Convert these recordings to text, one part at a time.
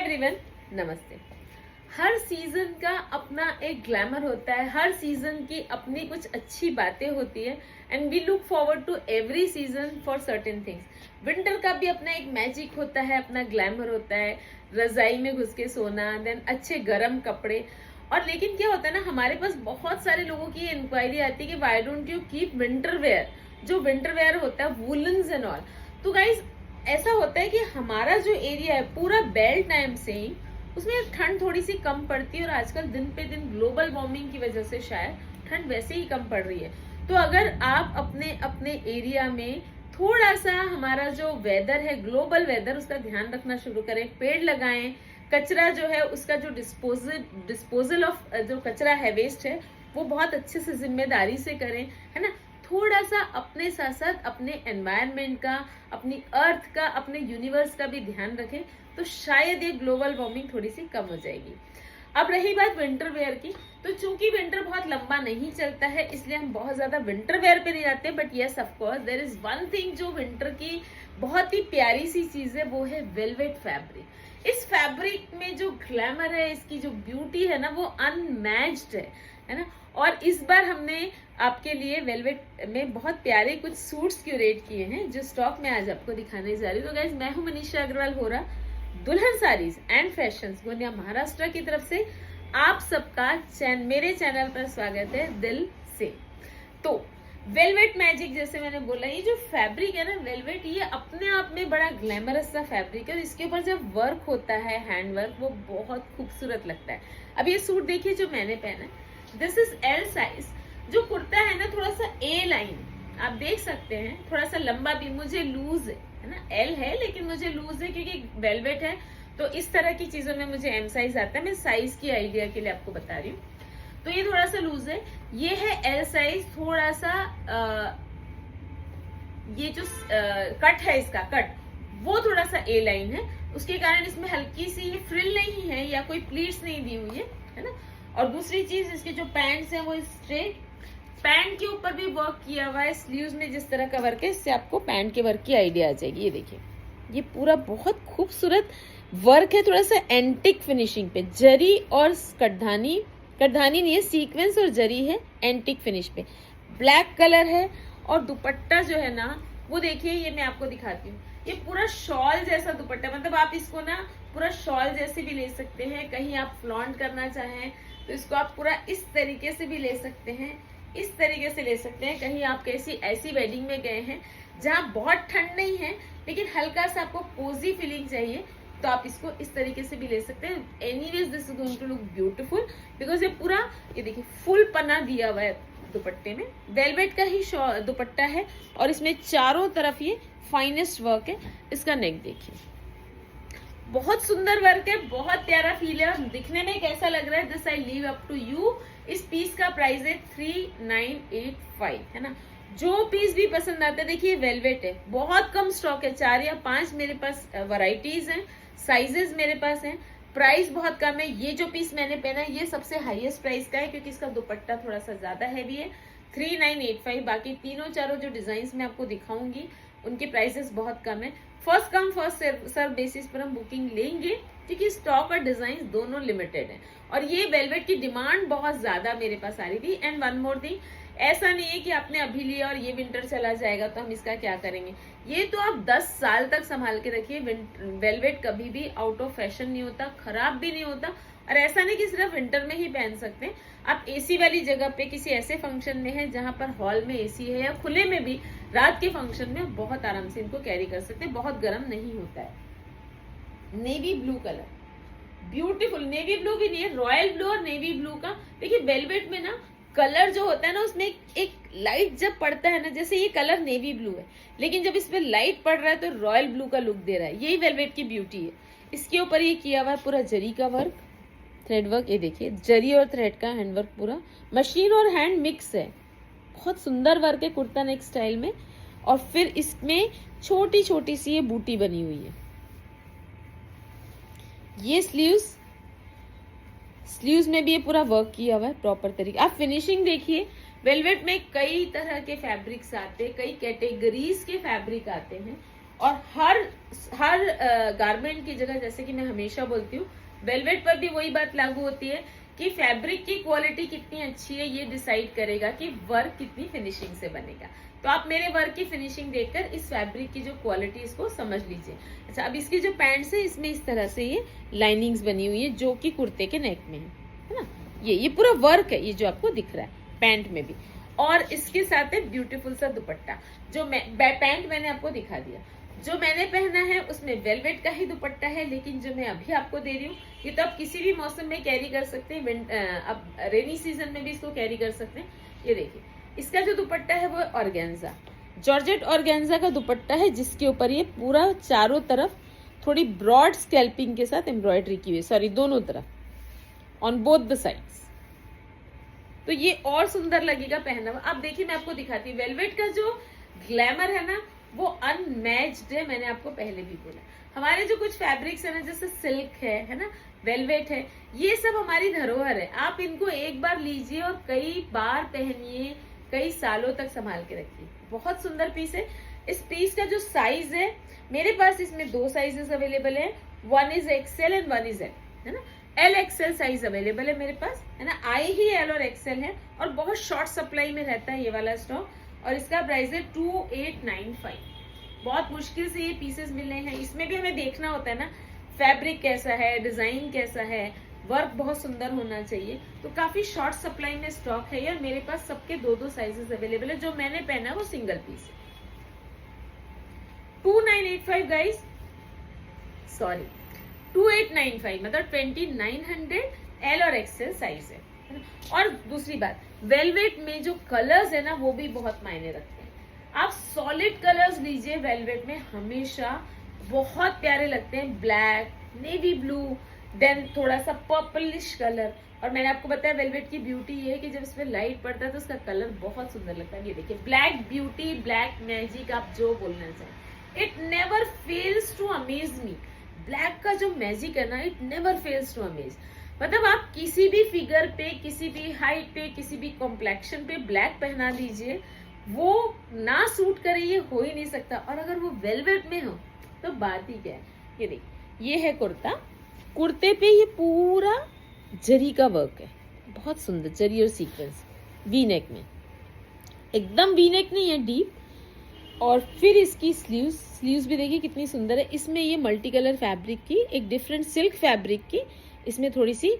Everyone, नमस्ते। हर season का अपना एक ग्लैमर होता है, हर सीजन की अपनी कुछ अच्छी बातें होती है and we look forward to every season for certain things. Winter का भी अपना एक मैजिक होता है, अपना ग्लैमर होता है, रजाई में घुस के सोना, देन अच्छे गर्म कपड़े। और लेकिन क्या होता है ना, हमारे पास बहुत सारे लोगों की इंक्वायरी आती है कि why don't you keep winter wear, जो विंटर वेयर होता है वुलन्स एंड ऑल। तो गाइज ऐसा होता है कि हमारा जो एरिया है पूरा बेल्ट टाइम से ही उसमें ठंड थोड़ी सी कम पड़ती है, और आजकल दिन पे दिन ग्लोबल वार्मिंग की वजह से शायद ठंड वैसे ही कम पड़ रही है। तो अगर आप अपने अपने एरिया में थोड़ा सा हमारा जो वेदर है, ग्लोबल वेदर, उसका ध्यान रखना शुरू करें, पेड़ लगाएं, कचरा जो है उसका जो डिस्पोजल ऑफ जो कचरा है, वेस्ट है, वो बहुत अच्छे से जिम्मेदारी से करें, है ना। थोड़ा सा अपने साथ साथ अपने एनवायरनमेंट का, अपनी अर्थ का, अपने यूनिवर्स का भी ध्यान रखें, तो शायद ये ग्लोबल वार्मिंग थोड़ी सी कम हो जाएगी। अब रही बात विंटर वेयर की, तो चूंकि विंटर बहुत लंबा नहीं चलता है इसलिए हम बहुत ज्यादा विंटर वेयर पे नहीं जाते, but yes of course there is one thing जो विंटर की बहुत ही प्यारी सी चीज है, वो है वेलवेट फैब्रिक। इस फैब्रिक में जो ग्लैमर है, इसकी जो ब्यूटी है ना, वो अनमैच्ड है ना। और इस बार हमने आपके लिए वेलवेट में बहुत प्यारे कुछ सूट्स क्यूरेट किए हैं जो स्टॉक में आज आपको दिखाने जा रही हूँ। तो गाइज, मैं हूँ मनीषा अग्रवाल होरा, दुल्हन साड़ीज एंड फैशंस गोंदिया महाराष्ट्र की तरफ से आप सबका मेरे चैनल पर स्वागत है दिल से। तो वेलवेट मैजिक, जैसे मैंने बोला, ये जो फैब्रिक है ना वेलवेट, ये अपने आप में बड़ा ग्लैमरस सा फैब्रिक है, और इसके ऊपर जब वर्क होता है, हैंड वर्क, वो बहुत खूबसूरत लगता है। अब ये सूट देखिए जो मैंने पहना है, दिस इज एल साइज। जो कुर्ता है ना, थोड़ा सा ए लाइन आप देख सकते हैं, थोड़ा सा लंबा भी, मुझे लूज है ना, एल है लेकिन मुझे लूज है क्योंकि वेलवेट है। तो इस तरह की चीजों में मुझे एम साइज आता है, मैं साइज की आइडिया के लिए आपको बता रही हूँ। तो ये थोड़ा सा लूज है, ये है एल साइज। थोड़ा सा ये जो कट है, इसका कट वो थोड़ा सा ए लाइन है, उसके कारण इसमें हल्की सी ये फ्रिल नहीं है या कोई प्लीट्स नहीं दी हुई है ना। और दूसरी चीज, इसके जो पैंट्स हैं वो स्ट्रेट, पैंट के ऊपर भी वर्क किया हुआ है, स्लीव्स में जिस तरह का वर्क है, इससे आपको पैंट के वर्क की आइडिया आ जाएगी। ये देखिए, ये पूरा बहुत खूबसूरत वर्क है, थोड़ा सा एंटिक फिनिशिंग पे, जरी और कटधानी नहीं है, सीक्वेंस और जरी है, एंटिक फिनिश पे, ब्लैक कलर है। और दुपट्टा जो है ना, वो देखिए, ये मैं आपको दिखाती हूँ, ये पूरा शॉल जैसा दुपट्टा, मतलब आप इसको ना पूरा शॉल जैसे भी ले सकते हैं, कहीं आप फ्लॉन्ट करना चाहें तो इसको आप पूरा इस तरीके से भी ले सकते हैं, इस तरीके से ले सकते हैं। कहीं आप कैसी ऐसी वेडिंग में गए हैं जहां बहुत ठंड नहीं है लेकिन हल्का सा आपको कोजी फीलिंग चाहिए, तो आप इसको इस तरीके से भी ले सकते हैं। Anyways this is going to look beautiful, because ये पूरा, ये देखिए, फुल पन्ना दिया हुआ है दुपट्टे में, वेलवेट का ही दुपट्टा है, और इसमें चारों तरफ ये फाइनेस्ट वर्क है। इसका नेक देखिए, बहुत सुंदर वर्क है, बहुत प्यारा फील है, और दिखने में कैसा लग रहा है, this I leave up to you. इस पीस का प्राइस है 3985, है ना। जो पीस भी पसंद आता है, देखिए वेलवेट है, बहुत कम स्टॉक है, 4 या 5 मेरे पास वैरायटीज हैं, साइजेस मेरे पास हैं, प्राइस बहुत कम है। ये जो पीस मैंने पहना है ये सबसे हाईएस्ट प्राइस का है क्योंकि इसका दुपट्टा थोड़ा सा ज्यादा हैवी है, 3985। बाकी तीनों चारों जो डिजाइन मैं आपको दिखाऊंगी उनके प्राइसेस बहुत कम है। First come first serve basis पर हम बुकिंग लेंगे क्योंकि स्टॉक और डिजाइन दोनों लिमिटेड हैं, और ये वेलवेट की डिमांड बहुत ज्यादा मेरे पास आ रही थी। एंड वन मोर थिंग, ऐसा नहीं है कि आपने अभी लिया और ये विंटर चला जाएगा तो हम इसका क्या करेंगे, ये तो आप 10 साल तक संभाल के रखिए। वेलवेट कभी भी आउट ऑफ फैशन नहीं होता, खराब भी नहीं होता, और ऐसा नहीं कि सिर्फ विंटर में ही पहन सकते हैं। आप एसी वाली जगह पे, किसी ऐसे फंक्शन में है जहां पर हॉल में एसी है, या खुले में भी रात के फंक्शन में बहुत आराम से इनको कैरी कर सकते हैं, बहुत गर्म नहीं होता है। Navy blue colour, beautiful, navy blue भी नहीं है, रॉयल ब्लू और नेवी ब्लू का। देखिए वेलवेट में ना कलर जो होता है ना, उसमें एक लाइट जब पड़ता है ना, जैसे ये कलर नेवी ब्लू है लेकिन जब इसमें लाइट पड़ रहा है तो रॉयल ब्लू का लुक दे रहा है, यही वेलवेट की ब्यूटी है। इसके ऊपर ये किया हुआ है पूरा जरी का वर्क, थ्रेड वर्क, ये देखिए जरी और थ्रेड का हैंड वर्क, पूरा मशीन और हैंड मिक्स है, बहुत सुंदर वर्क है कुर्ता नेक स्टाइल में। और फिर इसमें छोटी छोटी सी ये बूटी बनी हुई है, ये स्लीव्स में भी ये पूरा वर्क किया हुआ है प्रॉपर तरीके। आप फिनिशिंग देखिए, वेलवेट में कई तरह के फैब्रिक्स आते हैं, कई कैटेगरीज के फैब्रिक आते हैं, और हर गारमेंट की जगह, जैसे कि मैं हमेशा बोलती हूँ, वेलवेट पर भी वही बात लागू होती है कि फैब्रिक की क्वालिटी कितनी अच्छी है ये डिसाइड करेगा कि वर्क कितनी फिनिशिंग से बनेगा। तो आप मेरे वर्क की फिनिशिंग देखकर इस फैब्रिक की जो क्वालिटी इसको समझ लीजिए। अच्छा, अब इसकी जो पैंट्स है इसमें इस तरह से ये लाइनिंग्स बनी हुई है जो कि कुर्ते के नेक में है ना। ये पूरा वर्क है, ये जो आपको दिख रहा है पैंट में भी। और इसके साथ है ब्यूटीफुल सा दुपट्टा, जो पैंट मैंने आपको दिखा दिया। जो मैंने पहना है उसमें वेलवेट का ही दुपट्टा है, लेकिन जो मैं अभी आपको दे रही हूँ ये तो आप किसी भी मौसम में कैरी कर सकते हैं। अब रेनी सीजन में भी इसको कैरी कर सकते हैं। ये देखिए, इसका जो दुपट्टा है वो ऑर्गेन्जा, जॉर्जेट ऑर्गेन्जा का दुपट्टा है, जिसके ऊपर ये पूरा चारों तरफ थोड़ी ब्रॉड स्कैल्पिंग के साथ एम्ब्रॉयडरी की हुई, सॉरी दोनों तरफ ऑन बोथ द साइड्स। तो ये और सुंदर लगेगा पहना हुआ। अब देखिए मैं आपको दिखाती हूँ, वेलवेट का जो ग्लैमर है ना वो अनमैच्ड है। मैंने आपको पहले भी बोला, हमारे जो कुछ फैब्रिक्स है ना, जैसे सिल्क है ना, वेलवेट है, ये सब हमारी धरोहर है। आप इनको एक बार लीजिए और कई बार पहनिए, कई सालों तक संभाल के रखिए। बहुत सुंदर पीस है। इस पीस का जो साइज है, मेरे पास इसमें 2 साइजेस अवेलेबल है, 1 is XL and 1 is L, है ना। LXL साइज अवेलेबल है मेरे पास, है ना। आई ही L और XL है और बहुत शॉर्ट सप्लाई में रहता है ये वाला स्टॉक। और इसका प्राइस है 2895। बहुत मुश्किल से ये पीसेस मिल रहे हैं। इसमें भी हमें देखना होता है ना फैब्रिक कैसा है, डिजाइन कैसा है, वर्क बहुत सुंदर होना चाहिए। तो काफी शॉर्ट सप्लाई में स्टॉक है यार। मेरे पास सबके 2-2 साइजेस अवेलेबल है। जो मैंने पहना वो सिंगल पीस है। 2985 गाइस, सॉरी 2895, मतलब 2900 L और XL साइज है। और दूसरी बात, वेलवेट में जो कलर्स है ना वो भी बहुत मायने रखते हैं। आप सॉलिड कलर्स लीजिए, वेलवेट में हमेशा बहुत प्यारे लगते हैं। ब्लैक, नेवी ब्लू, देन थोड़ा सा पर्पलिश कलर। और मैंने आपको बताया वेलवेट की ब्यूटी ये है कि जब इसमें लाइट पड़ता है तो उसका कलर बहुत सुंदर लगता है। ये देखिए, ब्लैक ब्यूटी, ब्लैक मैजिक, आप जो बोलना चाहें, it never fails to amaze me. Black का जो मैजिक है ना, it never fails to amaze. मतलब आप किसी भी फिगर पे, किसी भी हाइट पे, किसी भी कॉम्प्लेक्शन पे ब्लैक पहना दीजिए, वो ना सूट करे ये हो ही नहीं सकता। और अगर वो वेलवेट में हो तो बात ही क्या है। ये देखिए, ये है कुर्ता। कुर्ते पे ये पूरा जरी का वर्क है, बहुत सुंदर जरी और सीक्वेंस, वी नेक में, एकदम वी नेक नहीं है, डीप। और फिर इसकी स्लीव्स भी देखिए कितनी सुंदर है। इसमें ये मल्टी कलर फैब्रिक की, एक डिफरेंट सिल्क फैब्रिक की, इसमें थोड़ी सी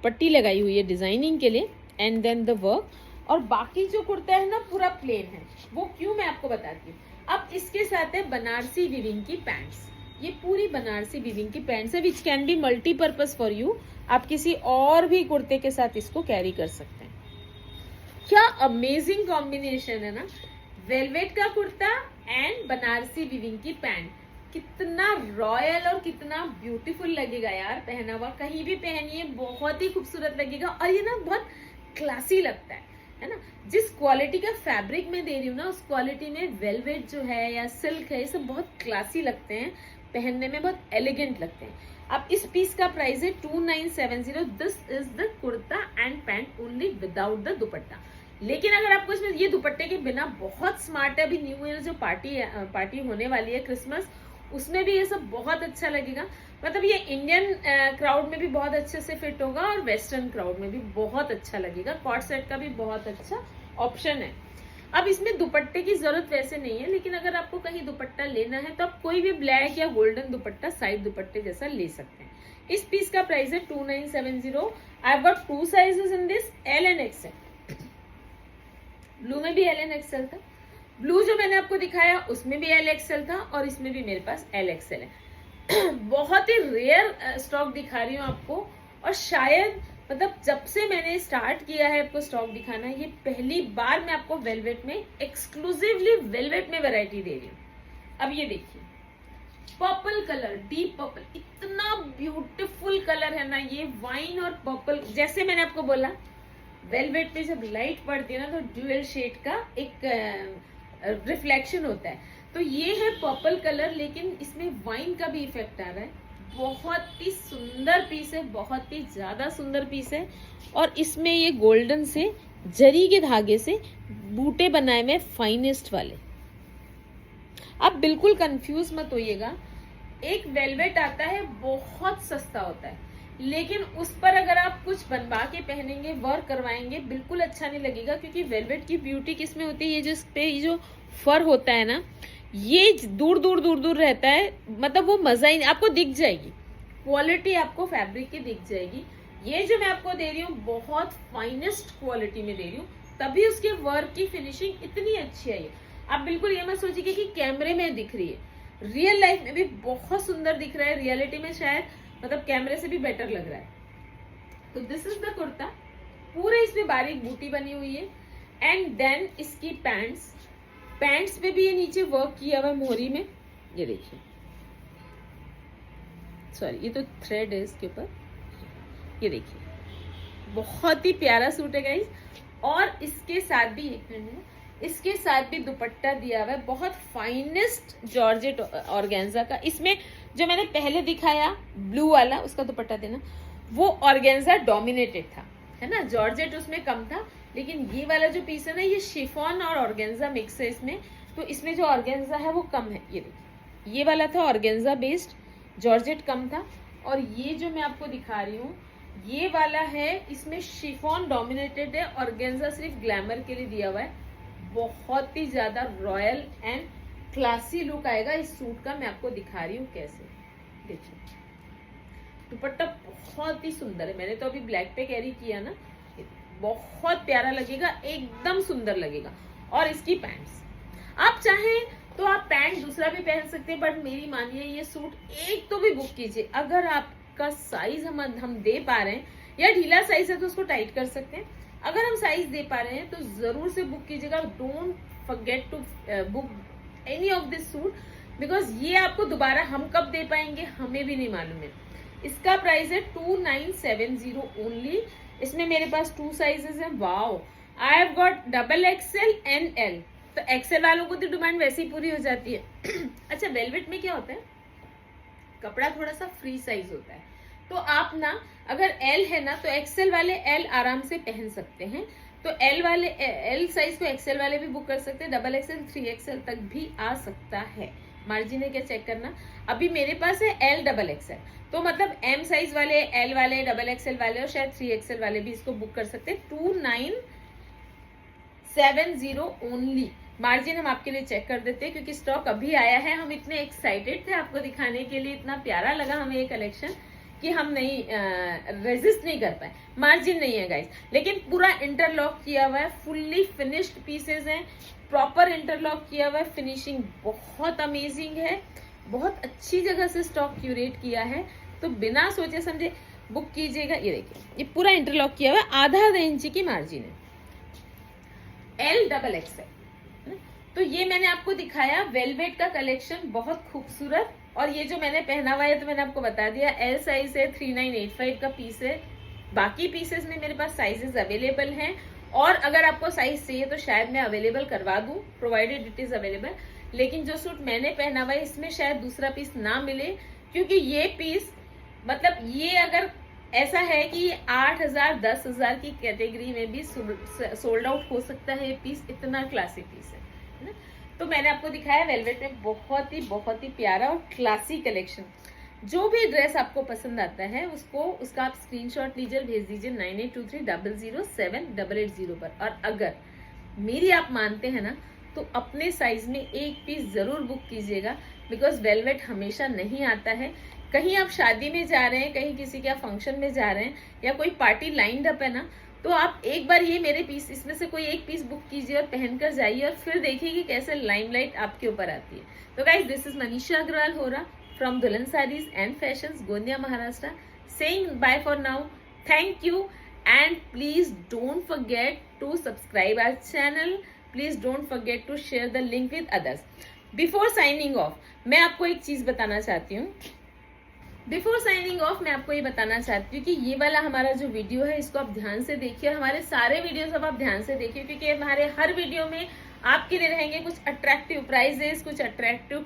पट्टी लगाई हुई है डिजाइनिंग के लिए, एंड देन द वर्क। और बाकी जो कुर्ता है ना पूरा प्लेन है। वो क्यों, मैं आपको बताती हूँ। अब इसके साथ है बनारसी विविंग की पैंट्स। ये पूरी बनारसी विविंग की पैंट्स है, which can be multipurpose for you. आप किसी और भी कुर्ते के साथ इसको कैरी कर सकते हैं। क्या अमेजिंग कॉम्बिनेशन है ना, वेलवेट का कुर्ता एंड बनारसी विविंग की पैंट। कितना रॉयल और कितना ब्यूटीफुल लगेगा यार पहना हुआ। कहीं भी पहनिए बहुत ही खूबसूरत लगेगा। और ये ना बहुत क्लासी लगता है ना। जिस क्वालिटी का फैब्रिक मैं दे रही हूँ ना, उस क्वालिटी में वेलवेट जो है या सिल्क है, ये सब बहुत क्लासी लगते हैं, पहनने में बहुत एलिगेंट लगते हैं। अब इस पीस का प्राइस है 2970। This is the kurta and pant only without the दुपट्टा। लेकिन अगर आपको इसमें ये दुपट्टे के बिना, बहुत स्मार्ट है, अभी न्यू ईयर जो पार्टी होने वाली है, क्रिसमस, उसमें भी ये सब बहुत अच्छा लगेगा। मतलब ये इंडियन क्राउड में भी बहुत अच्छे से फिट होगा और वेस्टर्न क्राउड में भी बहुत अच्छा लगेगा। कॉर्ड सेट का भी बहुत अच्छा ऑप्शन है। अब इसमें दुपट्टे की जरूरत वैसे नहीं है, लेकिन अगर आपको कहीं दुपट्टा लेना है तो आप कोई भी ब्लैक या गोल्डन दुपट्टा साइड दुपट्टे जैसा ले सकते हैं। इस पीस का प्राइस है 2970। I have got 2 sizes in this, L and XL। Blue में भी L एंड XL था। ब्लू जो मैंने आपको दिखाया उसमें भी L XL था और इसमें भी मेरे पास L XL है। बहुत ही रेयर स्टॉक दिखा रही हूँ आपको। और शायद मतलब जब से मैंने स्टार्ट किया है आपको स्टॉक दिखाना, ये पहली बार मैं आपको वेलवेट में, एक्सक्लूसिवली वेलवेट में वैरायटी दे रही हूँ। अब ये देखिए, पर्पल कलर, डीप पर्पल, इतना ब्यूटीफुल कलर है ना ये। वाइन और पर्पल, जैसे मैंने आपको बोला वेलवेट पे जब लाइट पड़ती है ना तो ड्यूअल शेड का एक रिफ्लेक्शन होता है। तो ये है पर्पल कलर, लेकिन इसमें वाइन का भी इफेक्ट आ रहा है। बहुत ही सुंदर पीस है, बहुत ही ज्यादा सुंदर पीस है। और इसमें ये गोल्डन से जरी के धागे से बूटे बनाए में फाइनेस्ट वाले, आप बिल्कुल कंफ्यूज मत होइएगा। एक वेलवेट आता है, बहुत सस्ता होता है, लेकिन उस पर अगर आप कुछ बनवा के पहनेंगे, वर्क करवाएंगे, बिल्कुल अच्छा नहीं लगेगा। क्योंकि वेलवेट की ब्यूटी किसमें होती है, ये जो इस पे ये जो फर होता है ना, ये दूर दूर दूर दूर रहता है, मतलब वो मजा ही नहीं, आपको दिख जाएगी क्वालिटी, आपको फैब्रिक की दिख जाएगी। ये जो मैं आपको दे रही हूँ बहुत फाइनेस्ट क्वालिटी में दे रही हूँ, तभी उसके वर्क की फिनिशिंग इतनी अच्छी आई है। आप बिल्कुल ये मत सोचिए कि कैमरे में दिख रही है, रियल लाइफ में भी बहुत सुंदर दिख रहा है, रियलिटी में शायद मतलब कैमरे से भी बेटर लग रहा है। तो दिस इज द कुर्ता, पूरे इसमें बारीक बूटी बनी हुई है। एंड देन इसकी पैंट्स पे भी ये नीचे वर्क किया हुआ है मोहरी में, ये देखिए, सॉरी ये तो थ्रेड है इसके ऊपर, ये देखिए बहुत ही प्यारा सूट है गाइस। और इसके साथ भी एक मिनट, इसके साथ भी दुपट्टा दिया हुआ है, बहुत फाइनेस्ट जॉर्जेट ऑर्गेन्जा का। इसमें जो मैंने पहले दिखाया ब्लू वाला, उसका दुपट्टा देना, वो ऑर्गेन्जा डोमिनेटेड था, है ना, जॉर्जेट उसमें कम था। लेकिन ये वाला जो पीस है ना, ये शिफॉन और ऑर्गेन्जा मिक्स है इसमें, तो इसमें जो ऑर्गेन्जा है वो कम है। ये देखिए, ये वाला था ऑर्गेन्जा बेस्ड, जॉर्जेट कम था। और ये जो मैं आपको दिखा रही हूँ, ये वाला है, इसमें शिफॉन डोमिनेटेड है, ऑर्गेन्जा सिर्फ ग्लैमर के लिए दिया हुआ है। बहुत ही ज्यादा रॉयल एंड क्लासी लुक आएगा इस सूट का। मैं आपको दिखा रही हूँ कैसे, देखिए दुपट्टा बहुत ही सुंदर है, मैंने तो अभी ब्लैक पे कैरी किया ना, बहुत प्यारा लगेगा, एकदम सुंदर लगेगा। और इसकी पैंट्स, आप चाहें तो आप पैंट दूसरा भी पहन सकते हैं, बट मेरी मानिए ये सूट एक तो भी बुक कीजिए। अगर आपका साइज हम दे पा रहे हैं, या ढीला साइज है तो उसको टाइट कर सकते हैं, अगर हम साइज दे पा रहे हैं तो जरूर से बुक कीजिएगा। Don't forget to book any of this suit, because ये आपको दोबारा हम कब दे पाएंगे हमें भी नहीं मालूम है। इसका प्राइस है 2970 ओनली। इसमें मेरे पास 2 साइजेस हैं। Wow, I have got XXL and L, तो एक्सेल वालों को तो डिमांड वैसे ही पूरी हो जाती है। अच्छा, वेलवेट में क्या होता है, कपड़ा थोड़ा सा फ्री साइज होता है, तो आप ना अगर L है ना तो एक्सेल वाले L आराम से पहन सकते हैं, तो L साइज को एक्सेल वाले भी बुक कर सकते हैं, XXL 3XL तक भी आ सकता है। मार्जिन है क्या चेक करना। अभी मेरे पास है LXXL, तो मतलब M साइज वाले, L वाले, XXL वाले और शायद 3XL वाले भी इसको बुक कर सकते हैं। 2970 ओनली। मार्जिन हम आपके लिए चेक कर देते हैं, क्योंकि स्टॉक अभी आया है। हम इतने एक्साइटेड थे आपको दिखाने के लिए, इतना प्यारा लगा हमें ये कलेक्शन कि हम नहीं रेजिस्ट नहीं कर पाए। मार्जिन नहीं है गाइस, लेकिन पूरा इंटरलॉक किया हुआ है, फुल्ली फिनिश्ड पीसेस हैं, प्रॉपर इंटरलॉक किया हुआ है, फिनिशिंग बहुत अमेजिंग है, बहुत अच्छी जगह से स्टॉक क्यूरेट किया है, तो बिना सोचे समझे बुक कीजिएगा। ये देखिए, ये पूरा इंटरलॉक किया हुआ है, आधा इंच की मार्जिन है, LXXL। तो ये मैंने आपको दिखाया वेलवेट का कलेक्शन, बहुत खूबसूरत। और ये जो मैंने पहना हुआ है तो मैंने आपको बता दिया, L साइज है, 3985 का पीस है। बाकी पीसेस में मेरे पास साइजेस अवेलेबल हैं, और अगर आपको साइज चाहिए तो शायद मैं अवेलेबल करवा दूं, प्रोवाइडेड इट इज अवेलेबल। लेकिन जो सूट मैंने पहना हुआ है इसमें शायद दूसरा पीस ना मिले, क्योंकि ये पीस मतलब ये अगर ऐसा है कि 8000 10,000 की कैटेगरी में भी सोल्ड आउट हो सकता है, ये पीस इतना क्लासी पीस है ना। तो मैंने आपको दिखाया वेलवेट में बहुत ही प्यारा और क्लासी कलेक्शन। जो भी ड्रेस आपको पसंद आता है उसका आप स्क्रीनशॉट लीजिए, भेज दीजिए 9823007880 पर। और अगर मेरी आप मानते हैं ना तो अपने साइज में एक पीस जरूर बुक कीजिएगा, बिकॉज वेलवेट हमेशा नहीं आता है। कहीं आप शादी में जा रहे हैं, कहीं किसी के फंक्शन में जा रहे हैं, या कोई पार्टी लाइंड अप है ना, तो आप एक बार ये मेरे पीस इसमें से कोई एक पीस बुक कीजिए और पहनकर जाइए, और फिर देखिए कि कैसे लाइमलाइट आपके ऊपर आती है। तो guys, this is Manisha Agarwal Hora from Dulan Sarees and Fashions, Gondia, Maharashtra, saying bye for now. Thank you, and please don't forget to subscribe our channel. Please don't forget to share the link with others. Before signing off, मैं आपको एक चीज बताना चाहती हूँ। Before signing off मैं आपको ये बताना चाहती हूँ कि ये वाला हमारा जो वीडियो है इसको आप ध्यान से देखिए, और हमारे सारे वीडियोस अब आप ध्यान से देखिए, क्योंकि हमारे हर वीडियो में आपके लिए रहेंगे कुछ अट्रैक्टिव प्राइजेस, कुछ अट्रैक्टिव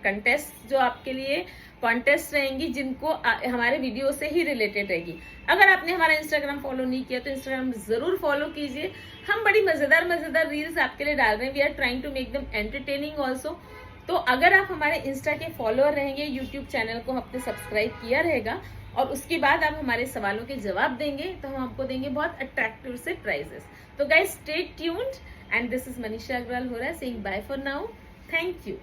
कंटेस्ट, जो आपके लिए कॉन्टेस्ट रहेंगी, जिनको हमारे वीडियो से ही रिलेटेड रहेगी। अगर आपने हमारा इंस्टाग्राम फॉलो नहीं किया तो इंस्टाग्राम जरूर फॉलो कीजिए। हम बड़ी मजेदार रील्स आपके लिए डाल रहे हैं। We are trying to make them entertaining also, तो अगर आप हमारे इंस्टा के फॉलोअर रहेंगे, यूट्यूब चैनल को आपने सब्सक्राइब किया रहेगा और उसके बाद आप हमारे सवालों के जवाब देंगे तो हम आपको देंगे बहुत अट्रैक्टिव से प्राइजेस। तो guys stay tuned and this is Manisha Agarwal हो रहा है saying bye for now. Thank you.